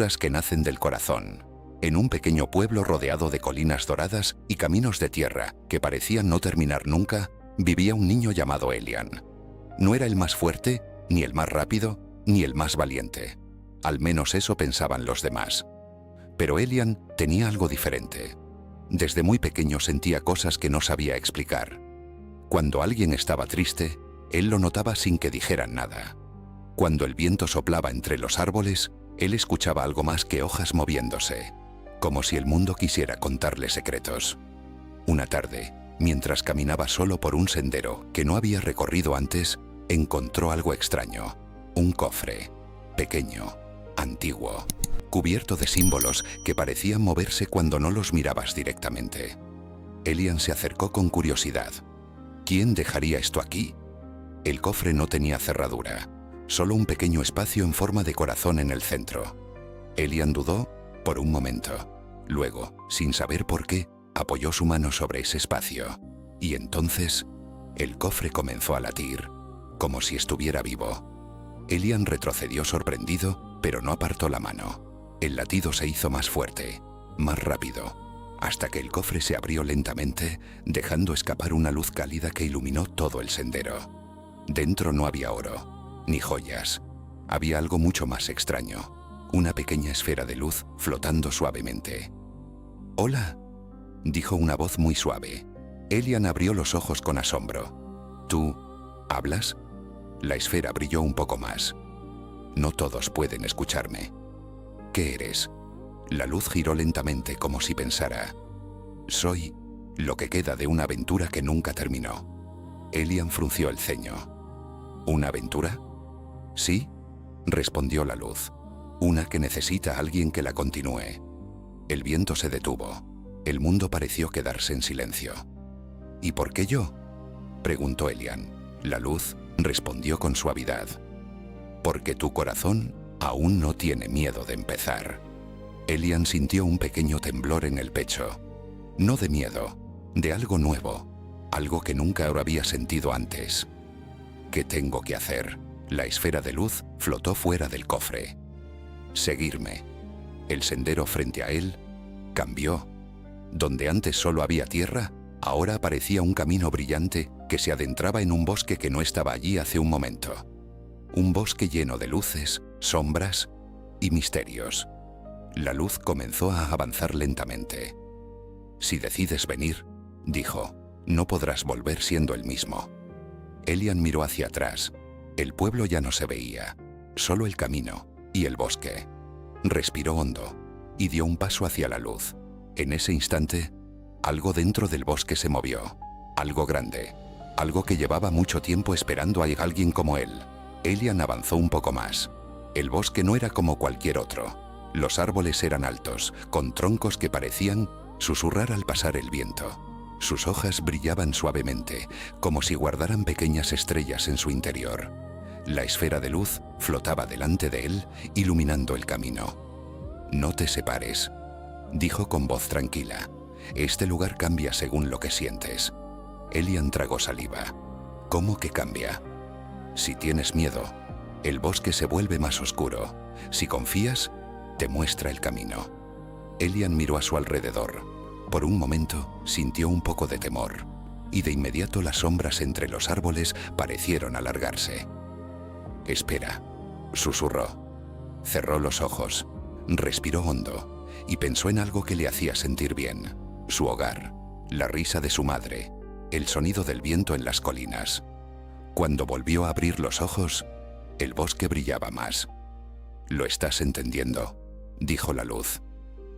aventuras que nacen del corazón. En un pequeño pueblo rodeado de colinas doradas y caminos de tierra que parecían no terminar nunca, vivía un niño llamado Elian. No era el más fuerte, ni el más rápido, ni el más valiente. Al menos eso pensaban los demás. Pero Elian tenía algo diferente. Desde muy pequeño sentía cosas que no sabía explicar. Cuando alguien estaba triste, él lo notaba sin que dijeran nada. Cuando el viento soplaba entre los árboles, él escuchaba algo más que hojas moviéndose, como si el mundo quisiera contarle secretos. Una tarde, mientras caminaba solo por un sendero que no había recorrido antes, encontró algo extraño. Un cofre, pequeño, antiguo, cubierto de símbolos que parecían moverse cuando no los mirabas directamente. Elian se acercó con curiosidad. ¿Quién dejaría esto aquí? El cofre no tenía cerradura, solo un pequeño espacio en forma de corazón en el centro. Elian dudó por un momento. Luego, sin saber por qué, apoyó su mano sobre ese espacio. Y entonces, el cofre comenzó a latir, como si estuviera vivo. Elian retrocedió sorprendido, pero no apartó la mano. El latido se hizo más fuerte, más rápido, hasta que el cofre se abrió lentamente, dejando escapar una luz cálida que iluminó todo el sendero. Dentro no había oro, ni joyas. Había algo mucho más extraño, una pequeña esfera de luz flotando suavemente. «Hola», dijo una voz muy suave. Elian abrió los ojos con asombro. «¿Tú hablas?» La esfera brilló un poco más. «No todos pueden escucharme». «¿Qué eres?» La luz giró lentamente como si pensara. «Soy lo que queda de una aventura que nunca terminó». Elian frunció el ceño. ¿Una aventura? Sí, respondió la luz. Una que necesita a alguien que la continúe. El viento se detuvo. El mundo pareció quedarse en silencio. ¿Y por qué yo?, preguntó Elian. La luz respondió con suavidad. Porque tu corazón aún no tiene miedo de empezar. Elian sintió un pequeño temblor en el pecho. No de miedo, de algo nuevo, algo que nunca había sentido antes. ¿Qué tengo que hacer? La esfera de luz flotó fuera del cofre. Seguirme. El sendero frente a él cambió. Donde antes solo había tierra, ahora aparecía un camino brillante que se adentraba en un bosque que no estaba allí hace un momento. Un bosque lleno de luces, sombras y misterios. La luz comenzó a avanzar lentamente. Si decides venir, dijo, no podrás volver siendo el mismo. Elian miró hacia atrás. El pueblo ya no se veía, solo el camino y el bosque. Respiró hondo y dio un paso hacia la luz. En ese instante, algo dentro del bosque se movió. Algo grande, algo que llevaba mucho tiempo esperando a alguien como él. Elian avanzó un poco más. El bosque no era como cualquier otro. Los árboles eran altos, con troncos que parecían susurrar al pasar el viento. Sus hojas brillaban suavemente, como si guardaran pequeñas estrellas en su interior. La esfera de luz flotaba delante de él, iluminando el camino. «No te separes», dijo con voz tranquila. «Este lugar cambia según lo que sientes». Elian tragó saliva. «¿Cómo que cambia?» «Si tienes miedo, el bosque se vuelve más oscuro. Si confías, te muestra el camino». Elian miró a su alrededor. Por un momento sintió un poco de temor, y de inmediato las sombras entre los árboles parecieron alargarse. «Espera», susurró. Cerró los ojos, respiró hondo y pensó en algo que le hacía sentir bien. Su hogar, la risa de su madre, el sonido del viento en las colinas. Cuando volvió a abrir los ojos, el bosque brillaba más. «¿Lo estás entendiendo?», dijo la luz.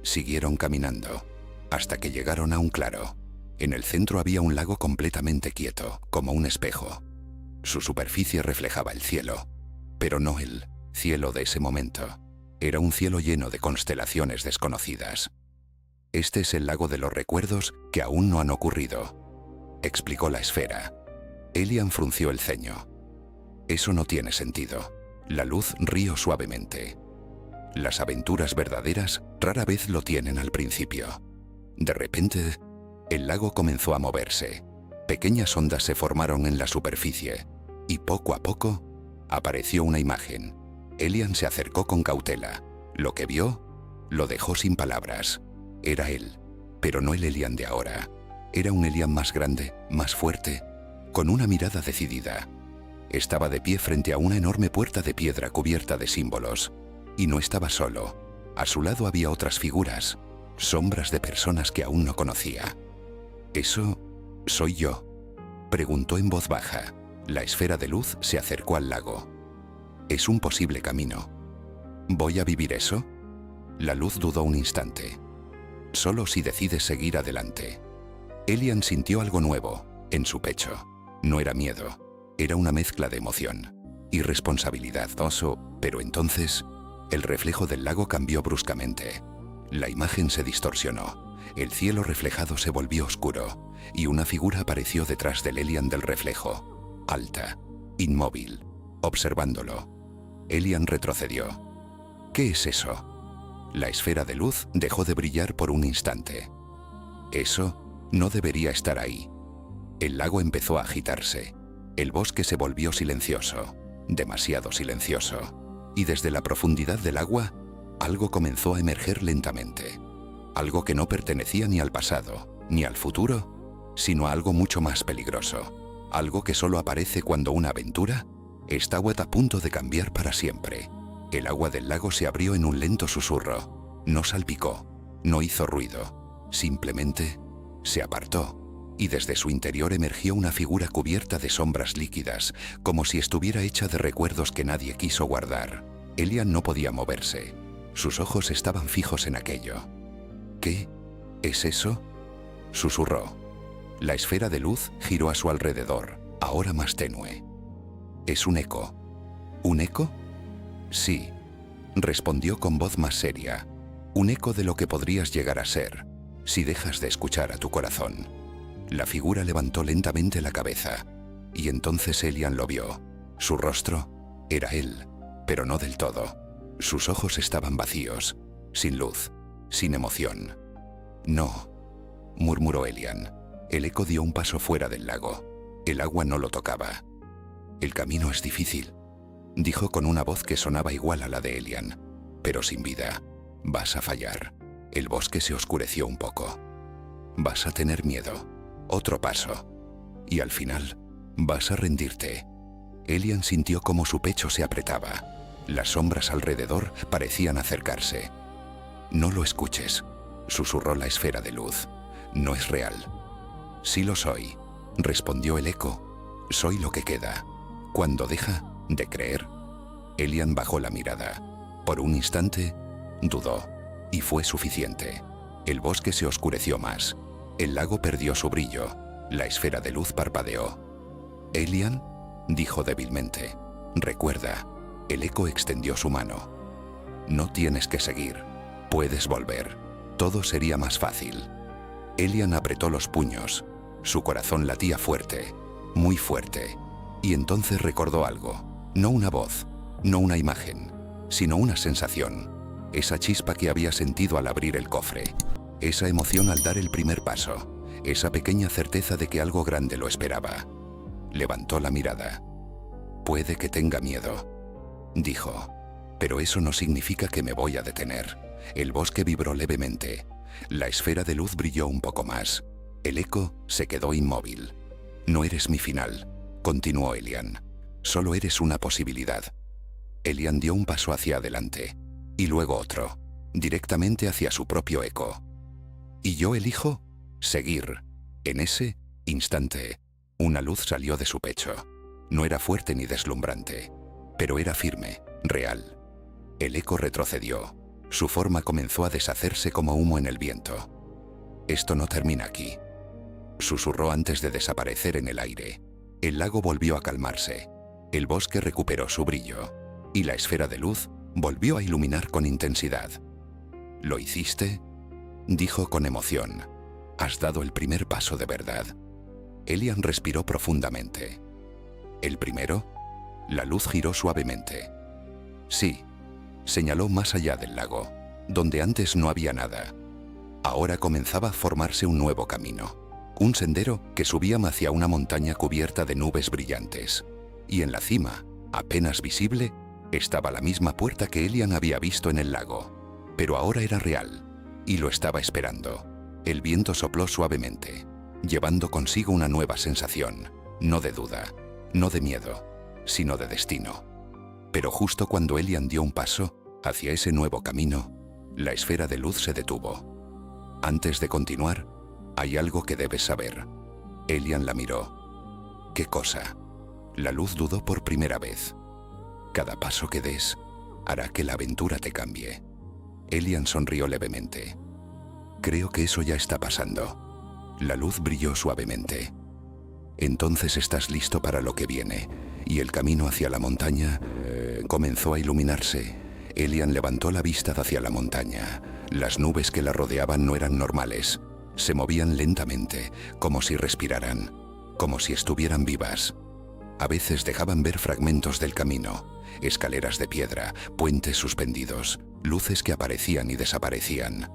Siguieron caminando, hasta que llegaron a un claro. En el centro había un lago completamente quieto, como un espejo. Su superficie reflejaba el cielo, pero no el cielo de ese momento. Era un cielo lleno de constelaciones desconocidas. «Este es el lago de los recuerdos que aún no han ocurrido», explicó la esfera. Elian frunció el ceño. «Eso no tiene sentido». La luz rió suavemente. «Las aventuras verdaderas rara vez lo tienen al principio». De repente, el lago comenzó a moverse. Pequeñas ondas se formaron en la superficie y poco a poco apareció una imagen. Elian se acercó con cautela. Lo que vio lo dejó sin palabras. Era él, pero no el Elian de ahora. Era un Elian más grande, más fuerte, con una mirada decidida. Estaba de pie frente a una enorme puerta de piedra cubierta de símbolos. Y no estaba solo. A su lado había otras figuras, sombras de personas que aún no conocía. ¿Eso soy yo?, preguntó en voz baja. La esfera de luz se acercó al lago. Es un posible camino. ¿Voy a vivir eso? La luz dudó un instante. Solo si decides seguir adelante. Elian sintió algo nuevo en su pecho. No era miedo, era una mezcla de emoción y responsabilidad. Pero entonces, el reflejo del lago cambió bruscamente. La imagen se distorsionó. El cielo reflejado se volvió oscuro y una figura apareció detrás del Elian del reflejo, alta, inmóvil, observándolo. Elian retrocedió. ¿Qué es eso? La esfera de luz dejó de brillar por un instante. Eso no debería estar ahí. El lago empezó a agitarse. El bosque se volvió silencioso, demasiado silencioso. Y desde la profundidad del agua, algo comenzó a emerger lentamente. Algo que no pertenecía ni al pasado, ni al futuro, sino a algo mucho más peligroso. Algo que solo aparece cuando una aventura está a punto de cambiar para siempre. El agua del lago se abrió en un lento susurro. No salpicó, no hizo ruido. Simplemente se apartó, y desde su interior emergió una figura cubierta de sombras líquidas, como si estuviera hecha de recuerdos que nadie quiso guardar. Elian no podía moverse. Sus ojos estaban fijos en aquello. ¿Qué es eso?, susurró. La esfera de luz giró a su alrededor, ahora más tenue. ¿Es un eco? ¿Un eco? Sí, respondió con voz más seria. Un eco de lo que podrías llegar a ser, si dejas de escuchar a tu corazón. La figura levantó lentamente la cabeza, y entonces Elian lo vio. Su rostro era él, pero no del todo. Sus ojos estaban vacíos, sin luz, sin emoción. No, murmuró Elian. El eco dio un paso fuera del lago. El agua no lo tocaba. El camino es difícil, dijo con una voz que sonaba igual a la de Elian, pero sin vida. Vas a fallar. El bosque se oscureció un poco. Vas a tener miedo. Otro paso. Y al final, vas a rendirte. Elian sintió cómo su pecho se apretaba. Las sombras alrededor parecían acercarse. No lo escuches, susurró la esfera de luz. No es real. Sí lo soy, respondió el eco. Soy lo que queda. Cuando deja de creer. Elian bajó la mirada. Por un instante, dudó, y fue suficiente. El bosque se oscureció más. El lago perdió su brillo. La esfera de luz parpadeó. «Elian», dijo débilmente. «Recuerda». El eco extendió su mano. «No tienes que seguir. Puedes volver. Todo sería más fácil». Elian apretó los puños. Su corazón latía fuerte, muy fuerte. Y entonces recordó algo. No una voz, no una imagen, sino una sensación. Esa chispa que había sentido al abrir el cofre. Esa emoción al dar el primer paso. Esa pequeña certeza de que algo grande lo esperaba. Levantó la mirada. «Puede que tenga miedo», dijo. «Pero eso no significa que me voy a detener». El bosque vibró levemente. La esfera de luz brilló un poco más. El eco se quedó inmóvil. «No eres mi final», continuó Elian. «Solo eres una posibilidad». Elian dio un paso hacia adelante, y luego otro, directamente hacia su propio eco. «Y yo elijo seguir». En ese instante, una luz salió de su pecho. No era fuerte ni deslumbrante, pero era firme, real. El eco retrocedió. Su forma comenzó a deshacerse como humo en el viento. «Esto no termina aquí», susurró antes de desaparecer en el aire. El lago volvió a calmarse. El bosque recuperó su brillo, y la esfera de luz volvió a iluminar con intensidad. «¿Lo hiciste?», dijo con emoción. «Has dado el primer paso de verdad». Elian respiró profundamente. «¿El primero?». La luz giró suavemente. «Sí», señaló más allá del lago, donde antes no había nada. Ahora comenzaba a formarse un nuevo camino, un sendero que subía hacia una montaña cubierta de nubes brillantes. Y en la cima, apenas visible, Estaba la misma puerta que Elian había visto en el lago, pero ahora era real, y lo estaba esperando. El viento sopló suavemente, llevando consigo una nueva sensación, no de duda, no de miedo, sino de destino. Pero justo cuando Elian dio un paso hacia ese nuevo camino, la esfera de luz se detuvo. Antes de continuar, hay algo que debes saber. Elian la miró. ¿Qué cosa? La luz dudó por primera vez. Cada paso que des hará que la aventura te cambie. Elian sonrió levemente. Creo que eso ya está pasando. La luz brilló suavemente. Entonces estás listo para lo que viene. Y el camino hacia la montaña comenzó a iluminarse. Elian levantó la vista hacia la montaña. Las nubes que la rodeaban no eran normales. Se movían lentamente, como si respiraran, como si estuvieran vivas. A veces dejaban ver fragmentos del camino, escaleras de piedra, puentes suspendidos, luces que aparecían y desaparecían.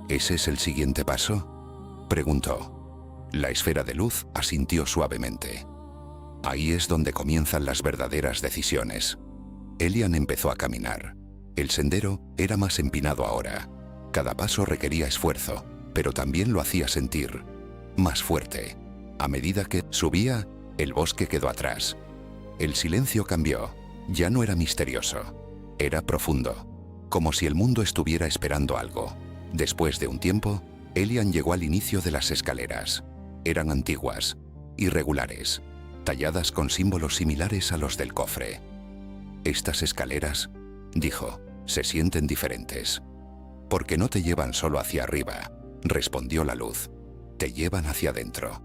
¿Ese es el siguiente paso?, preguntó. La esfera de luz asintió suavemente. Ahí es donde comienzan las verdaderas decisiones. Elian empezó a caminar. El sendero era más empinado ahora. Cada paso requería esfuerzo, pero también lo hacía sentir más fuerte. A medida que subía, el bosque quedó atrás. El silencio cambió. Ya no era misterioso. Era profundo, como si el mundo estuviera esperando algo. Después de un tiempo, Elian llegó al inicio de las escaleras. Eran antiguas, irregulares, talladas con símbolos similares a los del cofre. Estas escaleras, dijo, se sienten diferentes. Porque no te llevan solo hacia arriba, respondió la luz. Te llevan hacia adentro.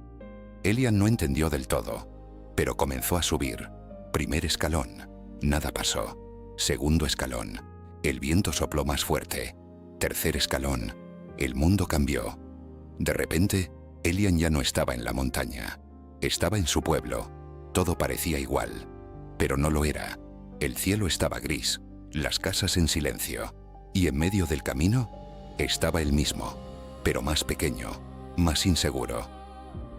Elian no entendió del todo, pero comenzó a subir. Primer escalón, nada pasó. Segundo escalón, el viento sopló más fuerte. Tercer escalón, el mundo cambió. De repente, Elian ya no estaba en la montaña. Estaba en su pueblo. Todo parecía igual, pero no lo era. El cielo estaba gris, las casas en silencio, y en medio del camino estaba él mismo, pero más pequeño, más inseguro.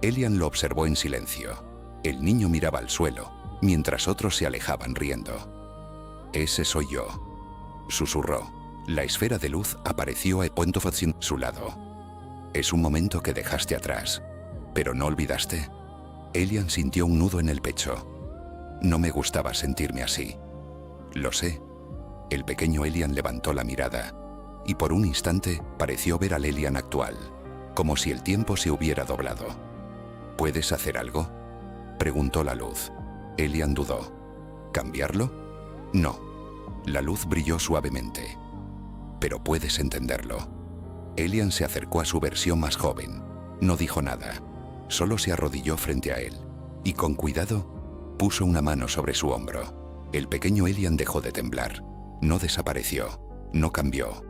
Elian lo observó en silencio. El niño miraba al suelo, mientras otros se alejaban riendo. «Ese soy yo», susurró. La esfera de luz apareció a su lado. «Es un momento que dejaste atrás, pero no olvidaste». Elian sintió un nudo en el pecho. No me gustaba sentirme así. Lo sé. El pequeño Elian levantó la mirada, y por un instante pareció ver al Elian actual, como si el tiempo se hubiera doblado. ¿Puedes hacer algo?, preguntó la luz. Elian dudó. ¿Cambiarlo? No. La luz brilló suavemente. Pero puedes entenderlo. Elian se acercó a su versión más joven. No dijo nada. Solo se arrodilló frente a él, y con cuidado, puso una mano sobre su hombro. El pequeño Elian dejó de temblar. No desapareció, no cambió.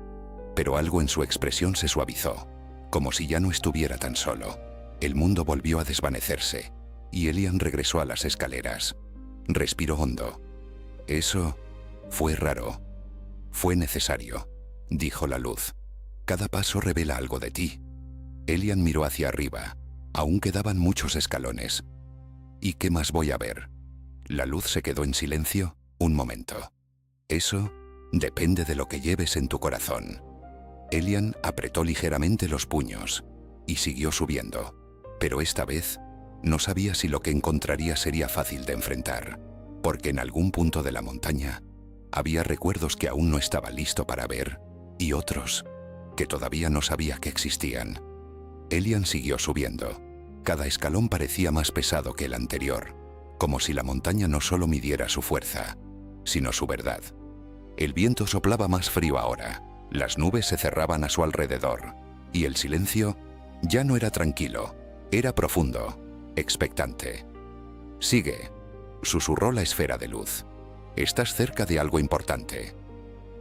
Pero algo en su expresión se suavizó, como si ya no estuviera tan solo. El mundo volvió a desvanecerse, y Elian regresó a las escaleras. Respiró hondo. Eso fue raro. Fue necesario, dijo la luz. Cada paso revela algo de ti. Elian miró hacia arriba. Aún quedaban muchos escalones. ¿Y qué más voy a ver? La luz se quedó en silencio un momento. Eso depende de lo que lleves en tu corazón. Elian apretó ligeramente los puños y siguió subiendo. Pero esta vez no sabía si lo que encontraría sería fácil de enfrentar, porque en algún punto de la montaña había recuerdos que aún no estaba listo para ver y otros que todavía no sabía que existían. Elian siguió subiendo. Cada escalón parecía más pesado que el anterior, como si la montaña no solo midiera su fuerza, sino su verdad. El viento soplaba más frío ahora, las nubes se cerraban a su alrededor, y el silencio ya no era tranquilo, era profundo, expectante. «Sigue», susurró la esfera de luz. «Estás cerca de algo importante».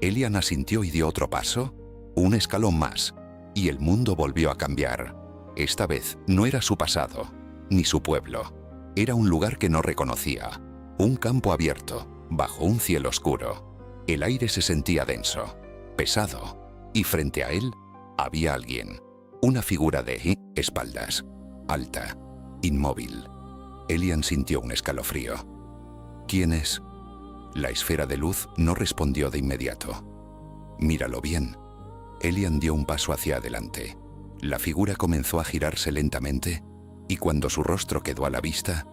Elian asintió y dio otro paso, un escalón más, y el mundo volvió a cambiar. Esta vez no era su pasado, ni su pueblo. Era un lugar que no reconocía, un campo abierto, bajo un cielo oscuro. El aire se sentía denso, pesado, y frente a él había alguien, una figura de espaldas, alta, inmóvil. Elian sintió un escalofrío. «¿Quién es?», La esfera de luz no respondió de inmediato. «Míralo bien». Elian dio un paso hacia adelante. La figura comenzó a girarse lentamente y cuando su rostro quedó a la vista,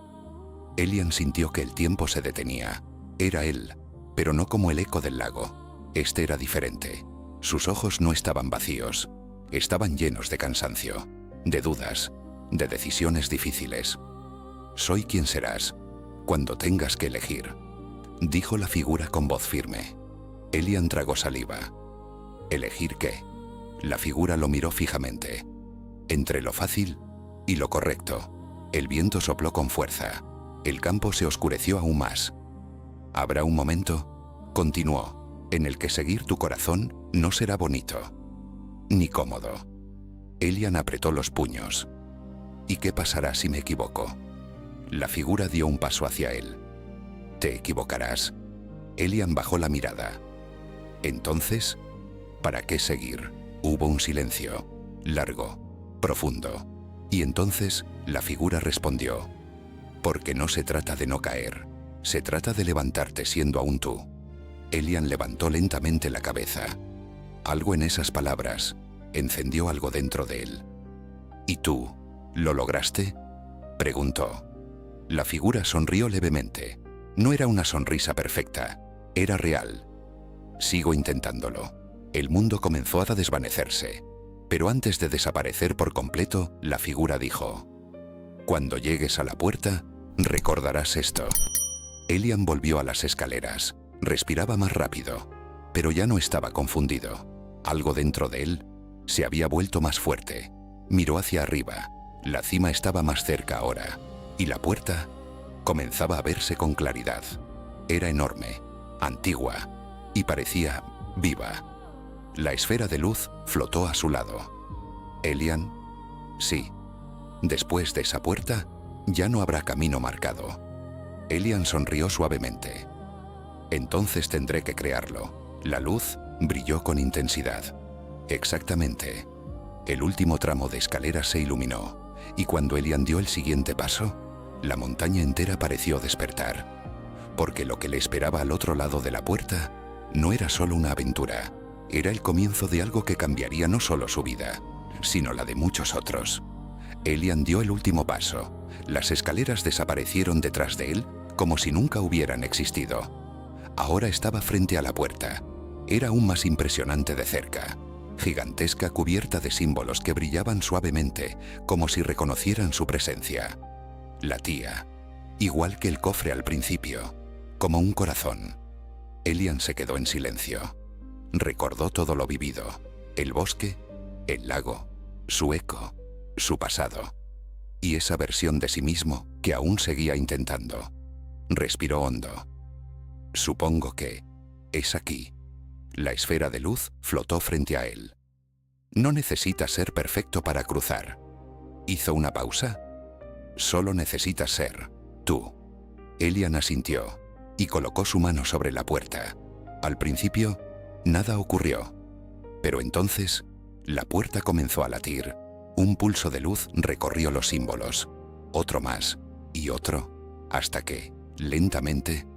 Elian sintió que el tiempo se detenía. Era él, pero no como el eco del lago. Este era diferente. Sus ojos no estaban vacíos. Estaban llenos de cansancio, de dudas, de decisiones difíciles. «Soy quien serás, cuando tengas que elegir», dijo la figura con voz firme. Elian tragó saliva. ¿Elegir qué? La figura lo miró fijamente. Entre lo fácil y lo correcto. El viento sopló con fuerza. El campo se oscureció aún más. «Habrá un momento», continuó, «en el que seguir tu corazón no será bonito, ni cómodo». Elian apretó los puños. «¿Y qué pasará si me equivoco?». La figura dio un paso hacia él. «Te equivocarás». Elian bajó la mirada. «Entonces, ¿para qué seguir?». Hubo un silencio, largo, profundo. Y entonces la figura respondió: «Porque no se trata de no caer, se trata de levantarte siendo aún tú». Elian levantó lentamente la cabeza. Algo en esas palabras encendió algo dentro de él. «¿Y tú, lo lograste?», preguntó. La figura sonrió levemente. No era una sonrisa perfecta, era real. «Sigo intentándolo». El mundo comenzó a desvanecerse, pero antes de desaparecer por completo, la figura dijo: «Cuando llegues a la puerta, recordarás esto». Elian volvió a las escaleras. Respiraba más rápido, pero ya no estaba confundido. Algo dentro de él se había vuelto más fuerte. Miró hacia arriba. La cima estaba más cerca ahora, y la puerta comenzaba a verse con claridad. Era enorme, antigua, y parecía viva. La esfera de luz flotó a su lado. «Elian, sí. Después de esa puerta, ya no habrá camino marcado». Elian sonrió suavemente. «Entonces tendré que crearlo». La luz brilló con intensidad. Exactamente. El último tramo de escalera se iluminó, y cuando Elian dio el siguiente paso, la montaña entera pareció despertar. Porque lo que le esperaba al otro lado de la puerta no era solo una aventura. Era el comienzo de algo que cambiaría no solo su vida, sino la de muchos otros. Elian dio el último paso. Las escaleras desaparecieron detrás de él como si nunca hubieran existido. Ahora estaba frente a la puerta. Era aún más impresionante de cerca. Gigantesca, cubierta de símbolos que brillaban suavemente, como si reconocieran su presencia. Latía, igual que el cofre al principio, como un corazón. Elian se quedó en silencio. Recordó todo lo vivido: el bosque, el lago, su eco, su pasado, y esa versión de sí mismo que aún seguía intentando. Respiró hondo. «Supongo que es aquí». La esfera de luz flotó frente a él. «No necesitas ser perfecto para cruzar». Hizo una pausa. «Solo necesitas ser tú». Elian asintió y colocó su mano sobre la puerta. Al principio, nada ocurrió, pero entonces la puerta comenzó a latir. Un pulso de luz recorrió los símbolos, otro más y otro, hasta que, lentamente,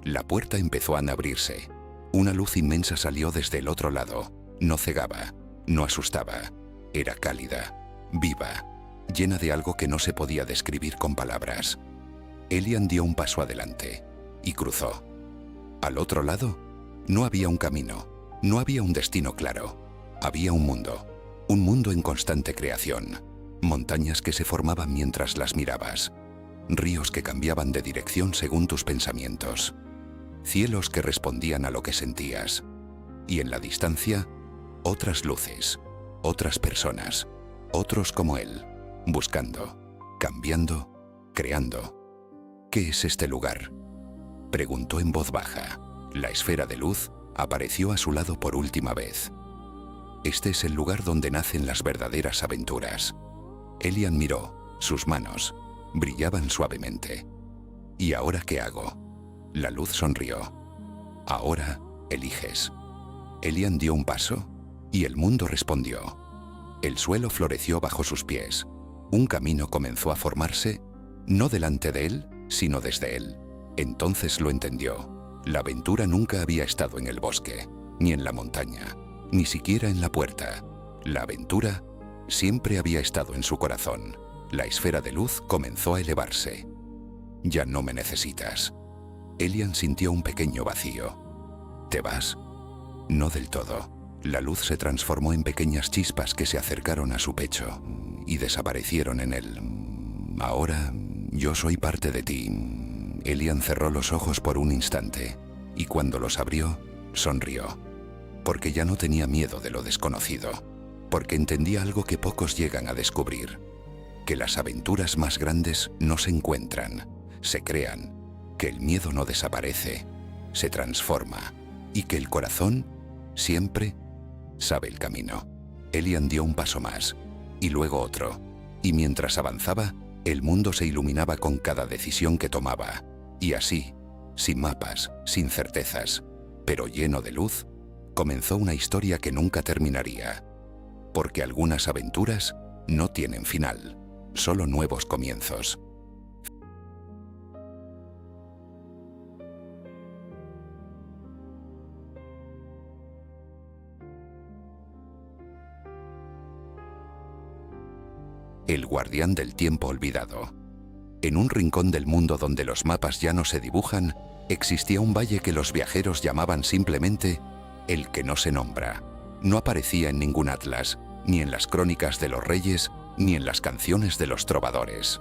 la puerta empezó a abrirse. Una luz inmensa salió desde el otro lado. No cegaba, no asustaba. Era cálida, viva, llena de algo que no se podía describir con palabras. Elian dio un paso adelante y cruzó. Al otro lado, no había un camino. No había un destino claro. Había un mundo en constante creación. Montañas que se formaban mientras las mirabas. Ríos que cambiaban de dirección según tus pensamientos. Cielos que respondían a lo que sentías. Y en la distancia, otras luces, otras personas, otros como él, buscando, cambiando, creando. «¿Qué es este lugar?», preguntó en voz baja. La esfera de luz apareció a su lado por última vez. «Este es el lugar donde nacen las verdaderas aventuras». Elian miró. Sus manos brillaban suavemente. «¿Y ahora qué hago?». La luz sonrió. «Ahora eliges». Elian dio un paso y el mundo respondió. El suelo floreció bajo sus pies. Un camino comenzó a formarse, no delante de él, sino desde él. Entonces lo entendió. La aventura nunca había estado en el bosque, ni en la montaña, ni siquiera en la puerta. La aventura siempre había estado en su corazón. La esfera de luz comenzó a elevarse. «Ya no me necesitas». Elian sintió un pequeño vacío. «¿Te vas?» No del todo. La luz se transformó en pequeñas chispas que se acercaron a su pecho y desaparecieron en él. «Ahora yo soy parte de ti». Elian cerró los ojos por un instante y cuando los abrió, sonrió. Porque ya no tenía miedo de lo desconocido. Porque entendía algo que pocos llegan a descubrir. Que las aventuras más grandes no se encuentran, se crean. Que el miedo no desaparece, se transforma. Y que el corazón siempre sabe el camino. Elian dio un paso más, y luego otro. Y mientras avanzaba, el mundo se iluminaba con cada decisión que tomaba. Y así, sin mapas, sin certezas, pero lleno de luz, comenzó una historia que nunca terminaría. Porque algunas aventuras no tienen final, solo nuevos comienzos. El guardián del tiempo olvidado. En un rincón del mundo donde los mapas ya no se dibujan, existía un valle que los viajeros llamaban simplemente el que no se nombra. No aparecía en ningún atlas, ni en las crónicas de los reyes, ni en las canciones de los trovadores.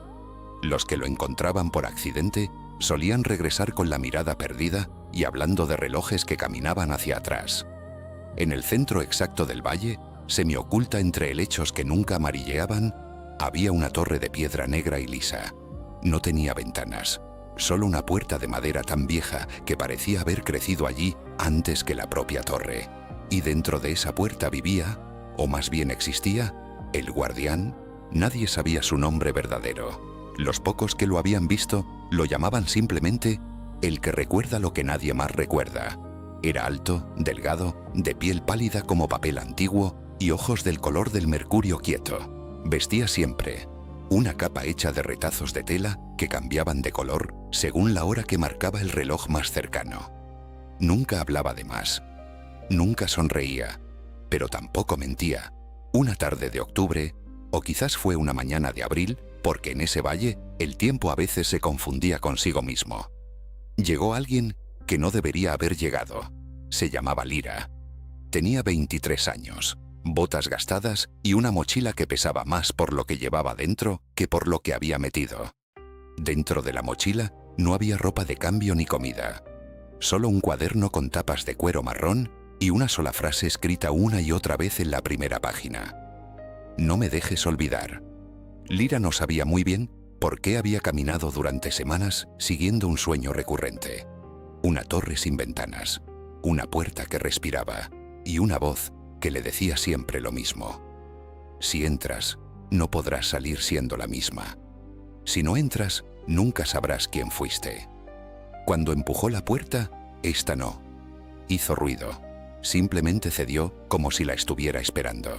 Los que lo encontraban por accidente solían regresar con la mirada perdida y hablando de relojes que caminaban hacia atrás. En el centro exacto del valle, semioculta entre helechos que nunca amarilleaban, había una torre de piedra negra y lisa. No tenía ventanas, solo una puerta de madera tan vieja que parecía haber crecido allí antes que la propia torre. Y dentro de esa puerta vivía, o más bien existía, el guardián. Nadie sabía su nombre verdadero. Los pocos que lo habían visto lo llamaban simplemente el que recuerda lo que nadie más recuerda. Era alto, delgado, de piel pálida como papel antiguo y ojos del color del mercurio quieto. Vestía siempre una capa hecha de retazos de tela que cambiaban de color según la hora que marcaba el reloj más cercano. Nunca hablaba de más. Nunca sonreía, pero tampoco mentía. Una tarde de octubre, o quizás fue una mañana de abril, porque en ese valle el tiempo a veces se confundía consigo mismo. Llegó alguien que no debería haber llegado. Se llamaba Lyra. Tenía 23 años. Botas gastadas y una mochila que pesaba más por lo que llevaba dentro que por lo que había metido. Dentro de la mochila no había ropa de cambio ni comida. Solo un cuaderno con tapas de cuero marrón y una sola frase escrita una y otra vez en la primera página. No me dejes olvidar. Lyra no sabía muy bien por qué había caminado durante semanas siguiendo un sueño recurrente. Una torre sin ventanas, una puerta que respiraba y una voz que le decía siempre lo mismo. Si entras, no podrás salir siendo la misma. Si no entras, nunca sabrás quién fuiste. Cuando empujó la puerta, esta no. Hizo ruido. Simplemente cedió como si la estuviera esperando.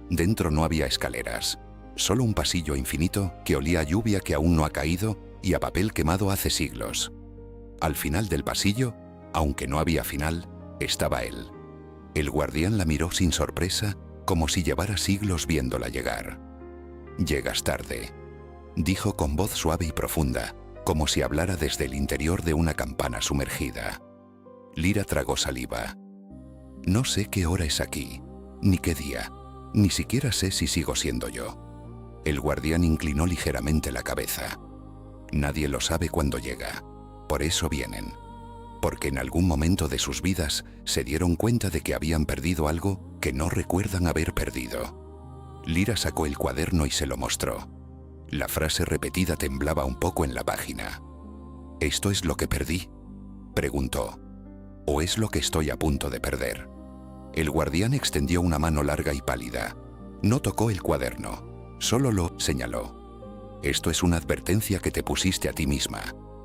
Dentro no había escaleras, solo un pasillo infinito que olía a lluvia que aún no ha caído y a papel quemado hace siglos. Al final del pasillo, aunque no había final, estaba él. El guardián la miró sin sorpresa, como si llevara siglos viéndola llegar. «Llegas tarde», dijo con voz suave y profunda, como si hablara desde el interior de una campana sumergida. Lyra tragó saliva. «No sé qué hora es aquí, ni qué día, ni siquiera sé si sigo siendo yo». El guardián inclinó ligeramente la cabeza. «Nadie lo sabe cuando llega, por eso vienen. Porque en algún momento de sus vidas se dieron cuenta de que habían perdido algo que no recuerdan haber perdido». Lyra sacó el cuaderno y se lo mostró. La frase repetida temblaba un poco en la página. «¿Esto es lo que perdí?», preguntó. «¿O es lo que estoy a punto de perder?». El guardián extendió una mano larga y pálida. No tocó el cuaderno, solo lo señaló. «Esto es una advertencia que te pusiste a ti misma,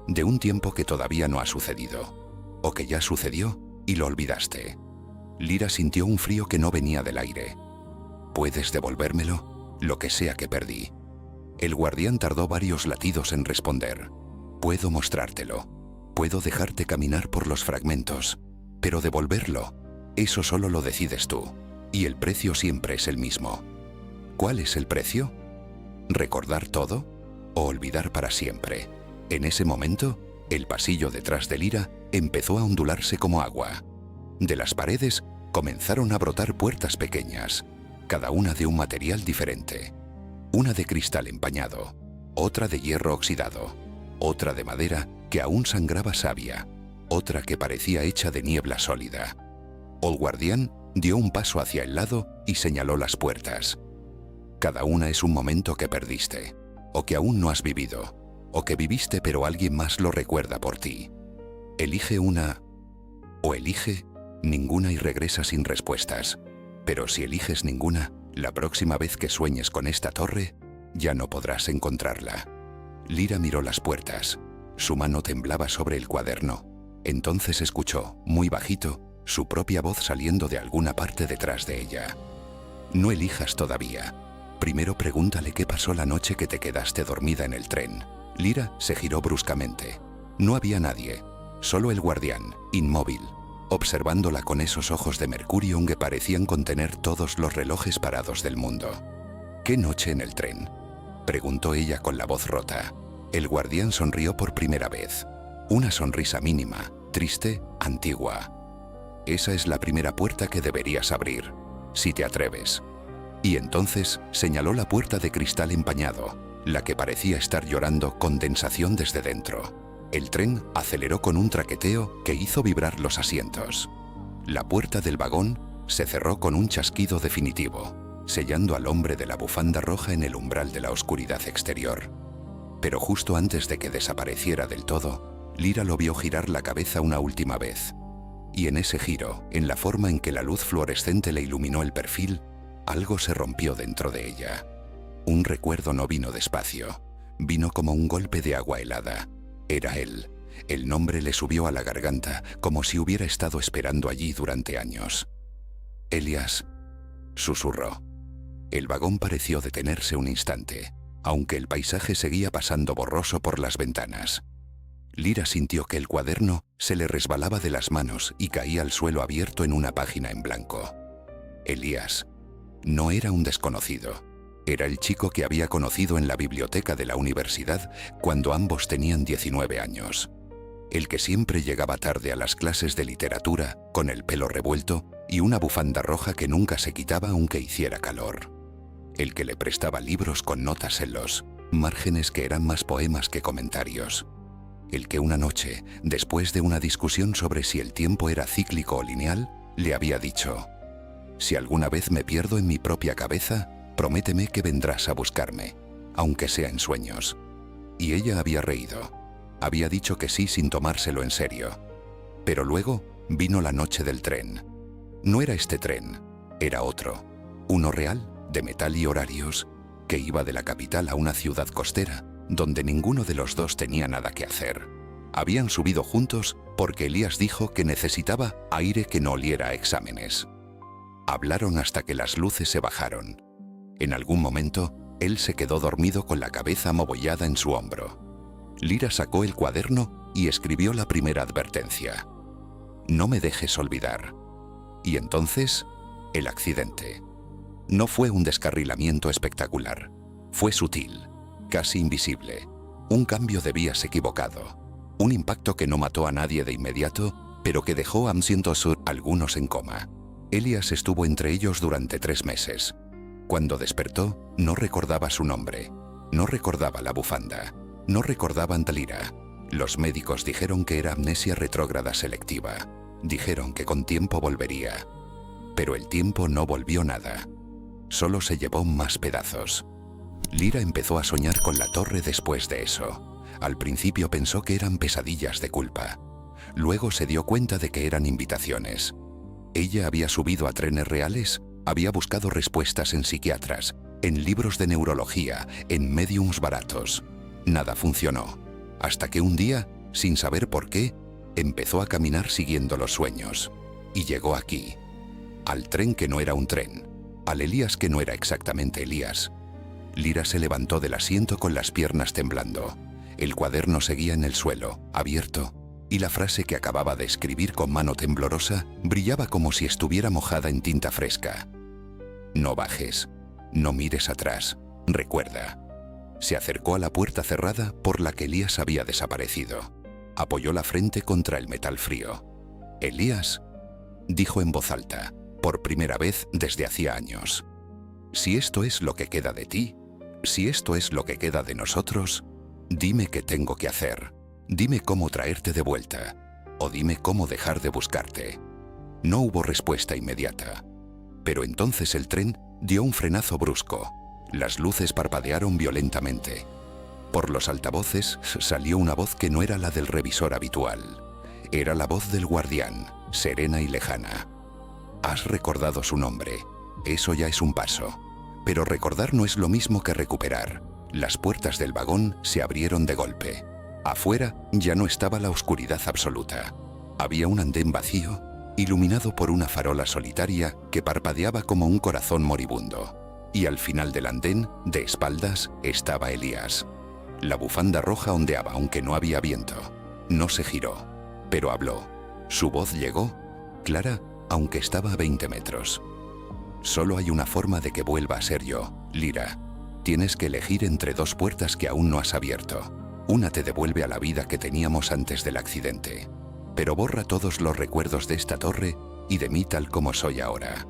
de un tiempo que todavía no ha sucedido. O que ya sucedió y lo olvidaste». Lyra sintió un frío que no venía del aire. «¿Puedes devolvérmelo? Lo que sea que perdí». El guardián tardó varios latidos en responder. «Puedo mostrártelo. Puedo dejarte caminar por los fragmentos, pero devolverlo, eso solo lo decides tú, y el precio siempre es el mismo. ¿Cuál es el precio? ¿Recordar todo o olvidar para siempre? En ese momento, el pasillo detrás de Lyra empezó a ondularse como agua. De las paredes comenzaron a brotar puertas pequeñas, cada una de un material diferente. Una de cristal empañado, otra de hierro oxidado, otra de madera que aún sangraba savia, otra que parecía hecha de niebla sólida. El guardián dio un paso hacia el lado y señaló las puertas. Cada una es un momento que perdiste, o que aún no has vivido, o que viviste pero alguien más lo recuerda por ti. Elige una, o elige ninguna y regresa sin respuestas. Pero si eliges ninguna, la próxima vez que sueñes con esta torre, ya no podrás encontrarla. Lyra miró las puertas. Su mano temblaba sobre el cuaderno. Entonces escuchó, muy bajito, su propia voz saliendo de alguna parte detrás de ella. No elijas todavía. Primero pregúntale qué pasó la noche que te quedaste dormida en el tren. Lyra se giró bruscamente. No había nadie, solo el guardián, inmóvil, observándola con esos ojos de mercurio que parecían contener todos los relojes parados del mundo. ¿Qué noche en el tren?, preguntó ella con la voz rota. El guardián sonrió por primera vez. Una sonrisa mínima, triste, antigua. Esa es la primera puerta que deberías abrir, si te atreves. Y entonces señaló la puerta de cristal empañado, la que parecía estar llorando condensación desde dentro. El tren aceleró con un traqueteo que hizo vibrar los asientos. La puerta del vagón se cerró con un chasquido definitivo, sellando al hombre de la bufanda roja en el umbral de la oscuridad exterior. Pero justo antes de que desapareciera del todo, Lyra lo vio girar la cabeza una última vez. Y en ese giro, en la forma en que la luz fluorescente le iluminó el perfil, algo se rompió dentro de ella. Un recuerdo no vino despacio, vino como un golpe de agua helada. Era él. El nombre le subió a la garganta, como si hubiera estado esperando allí durante años. Elias, susurró. El vagón pareció detenerse un instante, aunque el paisaje seguía pasando borroso por las ventanas. Lyra sintió que el cuaderno se le resbalaba de las manos y caía al suelo abierto en una página en blanco. Elías no era un desconocido. Era el chico que había conocido en la biblioteca de la universidad cuando ambos tenían 19 años. El que siempre llegaba tarde a las clases de literatura, con el pelo revuelto y una bufanda roja que nunca se quitaba aunque hiciera calor. El que le prestaba libros con notas en los márgenes que eran más poemas que comentarios. El que una noche, después de una discusión sobre si el tiempo era cíclico o lineal, le había dicho: «Si alguna vez me pierdo en mi propia cabeza, prométeme que vendrás a buscarme, aunque sea en sueños». Y ella había reído. Había dicho que sí sin tomárselo en serio. Pero luego vino la noche del tren. No era este tren, era otro. Uno real, de metal y horarios, que iba de la capital a una ciudad costera, donde ninguno de los dos tenía nada que hacer. Habían subido juntos porque Elías dijo que necesitaba aire que no oliera a exámenes. Hablaron hasta que las luces se bajaron. En algún momento, él se quedó dormido con la cabeza amobollada en su hombro. Lyra sacó el cuaderno y escribió la primera advertencia: «No me dejes olvidar». Y entonces, el accidente. No fue un descarrilamiento espectacular. Fue sutil, casi invisible. Un cambio de vías equivocado. Un impacto que no mató a nadie de inmediato, pero que dejó a algunos en coma. Elias estuvo entre ellos durante 3 meses. Cuando despertó, no recordaba su nombre. No recordaba la bufanda. No recordaba a Lyra. Los médicos dijeron que era amnesia retrógrada selectiva. Dijeron que con tiempo volvería. Pero el tiempo no volvió nada. Solo se llevó más pedazos. Lyra empezó a soñar con la torre después de eso. Al principio pensó que eran pesadillas de culpa. Luego se dio cuenta de que eran invitaciones. Ella había subido a trenes reales, había buscado respuestas en psiquiatras, en libros de neurología, en médiums baratos. Nada funcionó. Hasta que un día, sin saber por qué, empezó a caminar siguiendo los sueños. Y llegó aquí. Al tren que no era un tren. Al Elías que no era exactamente Elías. Lyra se levantó del asiento con las piernas temblando. El cuaderno seguía en el suelo, abierto, y la frase que acababa de escribir con mano temblorosa brillaba como si estuviera mojada en tinta fresca. No bajes, no mires atrás, recuerda. Se acercó a la puerta cerrada por la que Elías había desaparecido. Apoyó la frente contra el metal frío. «Elías», dijo en voz alta, por primera vez desde hacía años. «Si esto es lo que queda de ti, si esto es lo que queda de nosotros, dime qué tengo que hacer. Dime cómo traerte de vuelta, o dime cómo dejar de buscarte». No hubo respuesta inmediata. Pero entonces el tren dio un frenazo brusco. Las luces parpadearon violentamente. Por los altavoces salió una voz que no era la del revisor habitual. Era la voz del guardián, serena y lejana. «Has recordado su nombre. Eso ya es un paso. Pero recordar no es lo mismo que recuperar». Las puertas del vagón se abrieron de golpe. Afuera ya no estaba la oscuridad absoluta. Había un andén vacío, iluminado por una farola solitaria que parpadeaba como un corazón moribundo. Y al final del andén, de espaldas, estaba Elías. La bufanda roja ondeaba aunque no había viento. No se giró, pero habló. Su voz llegó, clara, aunque estaba a 20 metros. «Solo hay una forma de que vuelva a ser yo, Lyra. Tienes que elegir entre dos puertas que aún no has abierto. Una te devuelve a la vida que teníamos antes del accidente, pero borra todos los recuerdos de esta torre y de mí tal como soy ahora.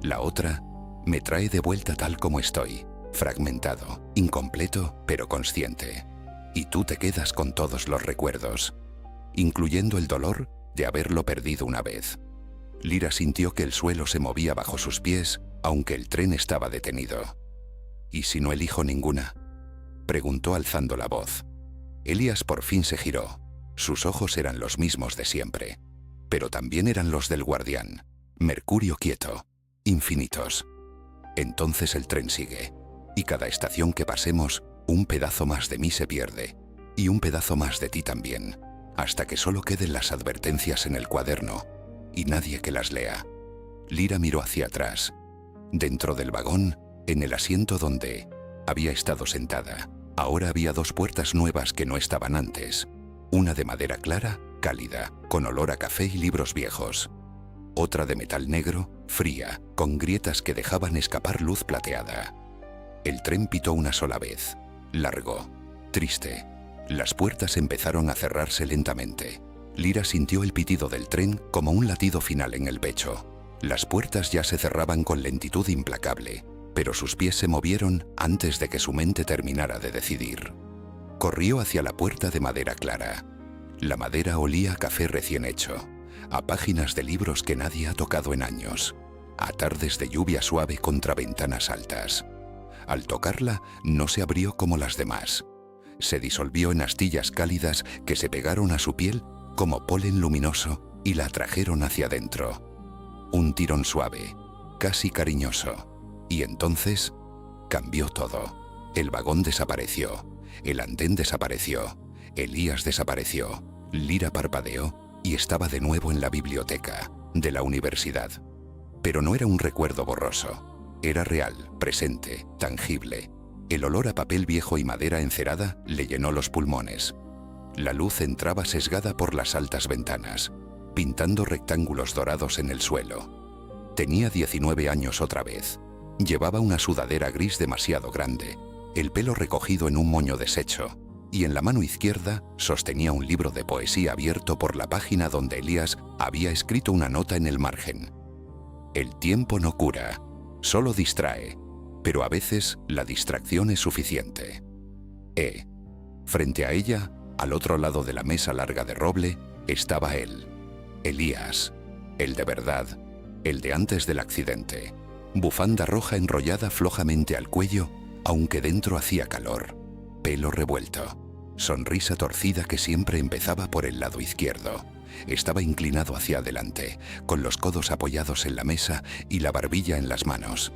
La otra me trae de vuelta tal como estoy, fragmentado, incompleto, pero consciente. Y tú te quedas con todos los recuerdos, incluyendo el dolor de haberlo perdido una vez». Lyra sintió que el suelo se movía bajo sus pies, aunque el tren estaba detenido. «¿Y si no elijo ninguna?», preguntó alzando la voz. Elías por fin se giró. Sus ojos eran los mismos de siempre, pero también eran los del guardián. Mercurio quieto, infinitos. «Entonces el tren sigue, y cada estación que pasemos, un pedazo más de mí se pierde, y un pedazo más de ti también, hasta que solo queden las advertencias en el cuaderno, y nadie que las lea». Lyra miró hacia atrás. Dentro del vagón, en el asiento donde había estado sentada, ahora había dos puertas nuevas que no estaban antes. Una de madera clara, cálida, con olor a café y libros viejos. Otra de metal negro, fría, con grietas que dejaban escapar luz plateada. El tren pitó una sola vez. Largo, triste. Las puertas empezaron a cerrarse lentamente. Lyra sintió el pitido del tren como un latido final en el pecho. Las puertas ya se cerraban con lentitud implacable, pero sus pies se movieron antes de que su mente terminara de decidir. Corrió hacia la puerta de madera clara. La madera olía a café recién hecho, a páginas de libros que nadie ha tocado en años, a tardes de lluvia suave contra ventanas altas. Al tocarla, no se abrió como las demás. Se disolvió en astillas cálidas que se pegaron a su piel como polen luminoso y la atrajeron hacia adentro. Un tirón suave, casi cariñoso. Y entonces cambió todo. El vagón desapareció, el andén desapareció, Elías desapareció, Lyra parpadeó y estaba de nuevo en la biblioteca de la universidad. Pero no era un recuerdo borroso. Era real, presente, tangible. El olor a papel viejo y madera encerada le llenó los pulmones. La luz entraba sesgada por las altas ventanas, pintando rectángulos dorados en el suelo. Tenía 19 años otra vez. Llevaba una sudadera gris demasiado grande, el pelo recogido en un moño deshecho, y en la mano izquierda sostenía un libro de poesía abierto por la página donde Elías había escrito una nota en el margen. «El tiempo no cura, solo distrae, pero a veces la distracción es suficiente». Frente a ella, al otro lado de la mesa larga de roble, estaba él, Elías, el de verdad, el de antes del accidente. Bufanda roja enrollada flojamente al cuello, aunque dentro hacía calor. Pelo revuelto. Sonrisa torcida que siempre empezaba por el lado izquierdo. Estaba inclinado hacia adelante, con los codos apoyados en la mesa y la barbilla en las manos,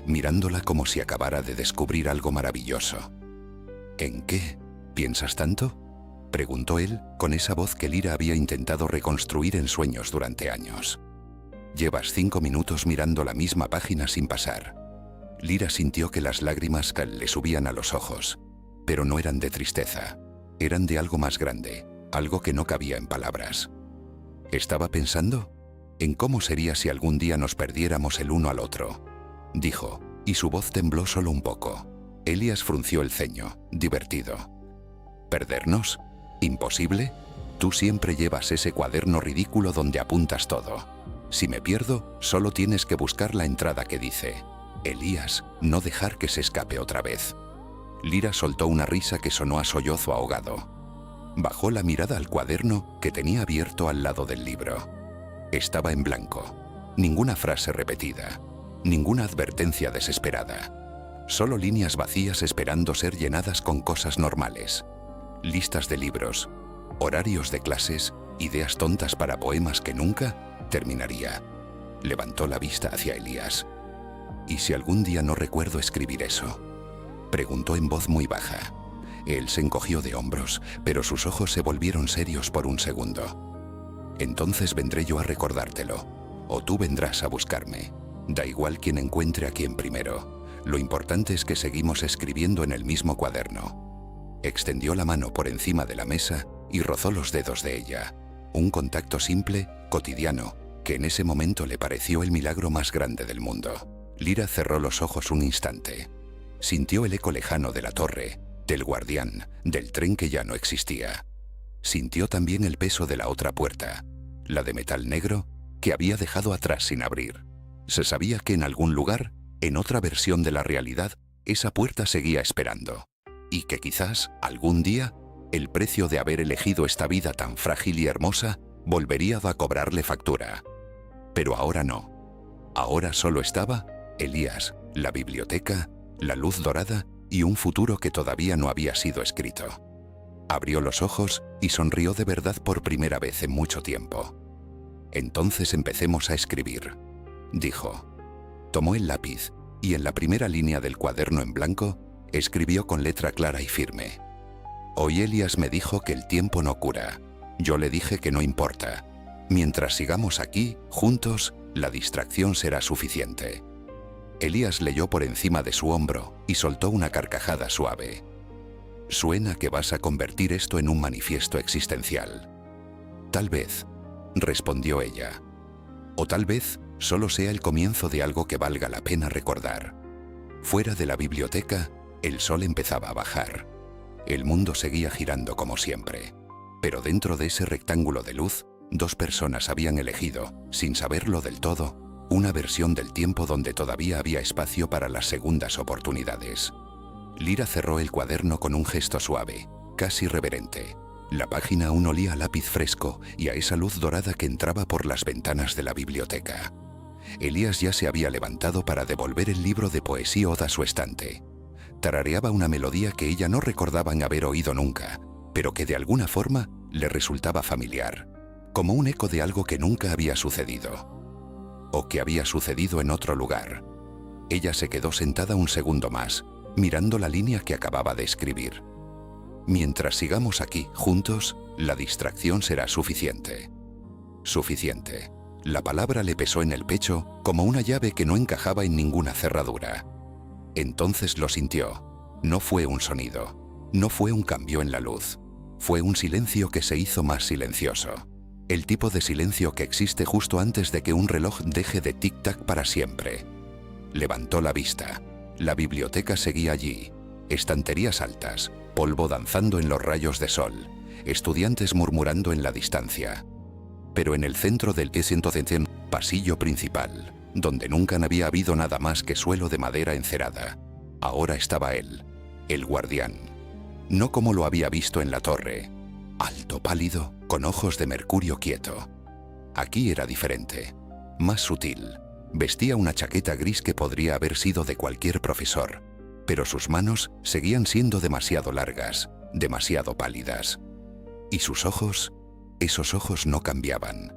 mirándola como si acabara de descubrir algo maravilloso. «¿En qué piensas tanto?», preguntó él con esa voz que Lyra había intentado reconstruir en sueños durante años. «Llevas 5 minutos mirando la misma página sin pasar». Lyra sintió que las lágrimas le subían a los ojos, pero no eran de tristeza, eran de algo más grande, algo que no cabía en palabras. Estaba pensando en cómo sería si algún día nos perdiéramos el uno al otro, dijo, y su voz tembló solo un poco. Elías frunció el ceño, divertido. ¿Perdernos? ¿Imposible? Tú siempre llevas ese cuaderno ridículo donde apuntas todo. Si me pierdo, solo tienes que buscar la entrada que dice: Elías, no dejar que se escape otra vez. Lyra soltó una risa que sonó a sollozo ahogado. Bajó la mirada al cuaderno que tenía abierto al lado del libro. Estaba en blanco. Ninguna frase repetida. Ninguna advertencia desesperada. Solo líneas vacías esperando ser llenadas con cosas normales. Listas de libros, horarios de clases, ideas tontas para poemas que nunca terminaría. Levantó la vista hacia Elías. ¿Y si algún día no recuerdo escribir eso?, preguntó en voz muy baja. Él se encogió de hombros, pero sus ojos se volvieron serios por un segundo. Entonces vendré yo a recordártelo, o tú vendrás a buscarme. Da igual quién encuentre a quién primero. Lo importante es que seguimos escribiendo en el mismo cuaderno. Extendió la mano por encima de la mesa y rozó los dedos de ella. Un contacto simple, cotidiano, que en ese momento le pareció el milagro más grande del mundo. Lyra cerró los ojos un instante. Sintió el eco lejano de la torre, del guardián, del tren que ya no existía. Sintió también el peso de la otra puerta, la de metal negro, que había dejado atrás sin abrir. Se sabía que en algún lugar, en otra versión de la realidad, esa puerta seguía esperando. Y que quizás, algún día, el precio de haber elegido esta vida tan frágil y hermosa volvería a cobrarle factura. Pero ahora no. Ahora solo estaba Elías, la biblioteca, la luz dorada y un futuro que todavía no había sido escrito. Abrió los ojos y sonrió de verdad por primera vez en mucho tiempo. Entonces empecemos a escribir, dijo. Tomó el lápiz y en la primera línea del cuaderno en blanco escribió con letra clara y firme. Hoy Elías me dijo que el tiempo no cura. Yo le dije que no importa. Mientras sigamos aquí, juntos, la distracción será suficiente. Elías leyó por encima de su hombro y soltó una carcajada suave. Suena que vas a convertir esto en un manifiesto existencial. Tal vez, respondió ella. O tal vez solo sea el comienzo de algo que valga la pena recordar. Fuera de la biblioteca, el sol empezaba a bajar. El mundo seguía girando como siempre. Pero dentro de ese rectángulo de luz, dos personas habían elegido, sin saberlo del todo, una versión del tiempo donde todavía había espacio para las segundas oportunidades. Lyra cerró el cuaderno con un gesto suave, casi reverente. La página aún olía a lápiz fresco y a esa luz dorada que entraba por las ventanas de la biblioteca. Elías ya se había levantado para devolver el libro de poesía a su estante. Tarareaba una melodía que ella no recordaba haber oído nunca, pero que de alguna forma le resultaba familiar, como un eco de algo que nunca había sucedido. O que había sucedido en otro lugar. Ella se quedó sentada un segundo más, mirando la línea que acababa de escribir. Mientras sigamos aquí, juntos, la distracción será suficiente. Suficiente. La palabra le pesó en el pecho como una llave que no encajaba en ninguna cerradura. Entonces lo sintió. No fue un sonido. No fue un cambio en la luz. Fue un silencio que se hizo más silencioso. El tipo de silencio que existe justo antes de que un reloj deje de tic-tac para siempre. Levantó la vista. La biblioteca seguía allí. Estanterías altas, polvo danzando en los rayos de sol, estudiantes murmurando en la distancia. Pero en el centro del pasillo principal, donde nunca había habido nada más que suelo de madera encerada, ahora estaba él, el guardián. No como lo había visto en la torre, alto, pálido, con ojos de mercurio quieto. Aquí era diferente, más sutil. Vestía una chaqueta gris que podría haber sido de cualquier profesor, pero sus manos seguían siendo demasiado largas, demasiado pálidas. Y sus ojos, esos ojos no cambiaban.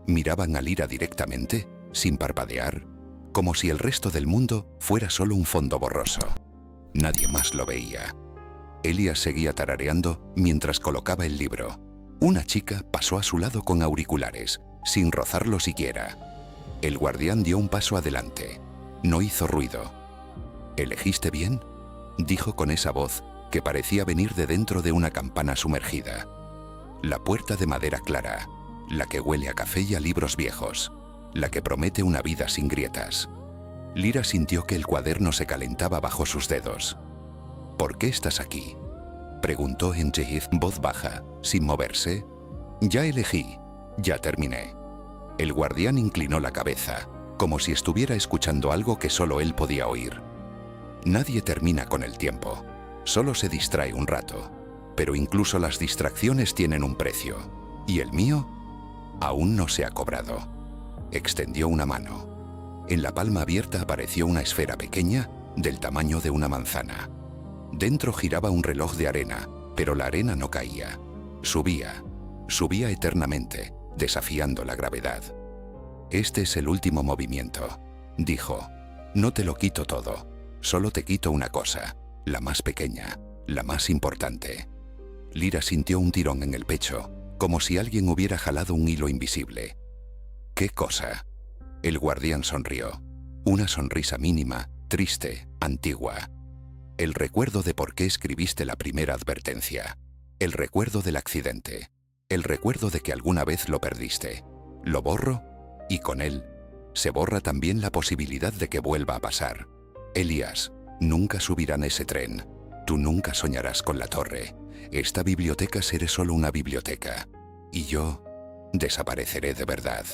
Miraban a Lyra directamente, sin parpadear, como si el resto del mundo fuera solo un fondo borroso. Nadie más lo veía. Elías seguía tarareando mientras colocaba el libro. Una chica pasó a su lado con auriculares, sin rozarlo siquiera. El guardián dio un paso adelante. No hizo ruido. ¿Elegiste bien?, dijo con esa voz que parecía venir de dentro de una campana sumergida. La puerta de madera clara, la que huele a café y a libros viejos, la que promete una vida sin grietas. Lyra sintió que el cuaderno se calentaba bajo sus dedos. ¿Por qué estás aquí?, preguntó en voz baja, sin moverse. Ya elegí, ya terminé. El guardián inclinó la cabeza, como si estuviera escuchando algo que solo él podía oír. Nadie termina con el tiempo, solo se distrae un rato. Pero incluso las distracciones tienen un precio, y el mío aún no se ha cobrado. Extendió una mano. En la palma abierta apareció una esfera pequeña, del tamaño de una manzana. Dentro giraba un reloj de arena, pero la arena no caía. Subía, subía eternamente, desafiando la gravedad. Este es el último movimiento, dijo. No te lo quito todo, solo te quito una cosa, la más pequeña, la más importante. Lyra sintió un tirón en el pecho, como si alguien hubiera jalado un hilo invisible. ¿Qué cosa? El guardián sonrió. Una sonrisa mínima, triste, antigua. El recuerdo de por qué escribiste la primera advertencia. El recuerdo del accidente. El recuerdo de que alguna vez lo perdiste. Lo borro y con él se borra también la posibilidad de que vuelva a pasar. Elías, nunca subirán ese tren. Tú nunca soñarás con la torre. Esta biblioteca será solo una biblioteca. Y yo desapareceré de verdad.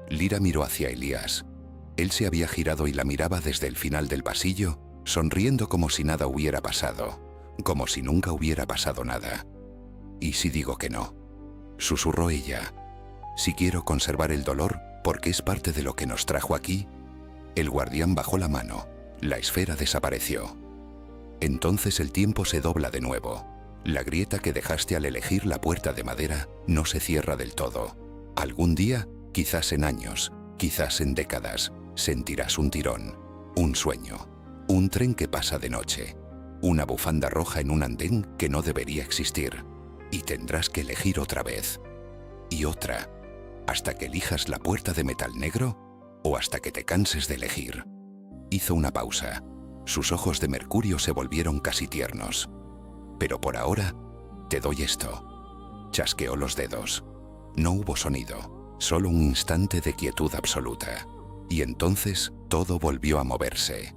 Lyra miró hacia Elías. Él se había girado y la miraba desde el final del pasillo, sonriendo como si nada hubiera pasado, como si nunca hubiera pasado nada. ¿Y si digo que no?, susurró ella. Si quiero conservar el dolor, porque es parte de lo que nos trajo aquí. El guardián bajó la mano. La esfera desapareció. Entonces el tiempo se dobla de nuevo. La grieta que dejaste al elegir la puerta de madera no se cierra del todo. Algún día, quizás en años, quizás en décadas, sentirás un tirón, un sueño, un tren que pasa de noche, una bufanda roja en un andén que no debería existir, y tendrás que elegir otra vez, y otra, hasta que elijas la puerta de metal negro o hasta que te canses de elegir. Hizo una pausa. Sus ojos de mercurio se volvieron casi tiernos. Pero por ahora, te doy esto. Chasqueó los dedos. No hubo sonido, solo un instante de quietud absoluta. Y entonces todo volvió a moverse.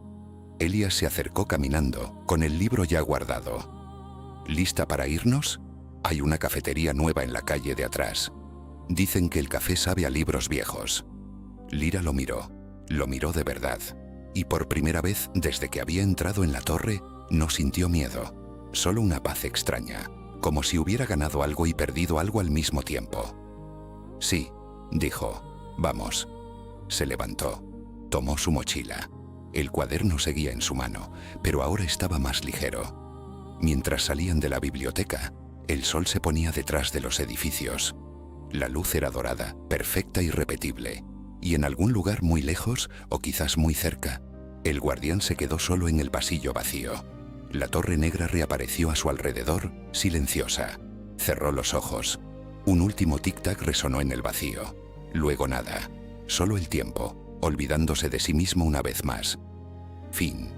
Elías se acercó caminando, con el libro ya guardado. ¿Lista para irnos? Hay una cafetería nueva en la calle de atrás. Dicen que el café sabe a libros viejos. Lyra lo miró de verdad. Y por primera vez desde que había entrado en la torre, no sintió miedo, solo una paz extraña, como si hubiera ganado algo y perdido algo al mismo tiempo. Sí, dijo, vamos. Se levantó, tomó su mochila. El cuaderno seguía en su mano, pero ahora estaba más ligero. Mientras salían de la biblioteca, el sol se ponía detrás de los edificios. La luz era dorada, perfecta y repetible. Y en algún lugar muy lejos, o quizás muy cerca, el guardián se quedó solo en el pasillo vacío. La torre negra reapareció a su alrededor, silenciosa. Cerró los ojos. Un último tic-tac resonó en el vacío. Luego nada. Solo el tiempo, olvidándose de sí mismo una vez más. Fin.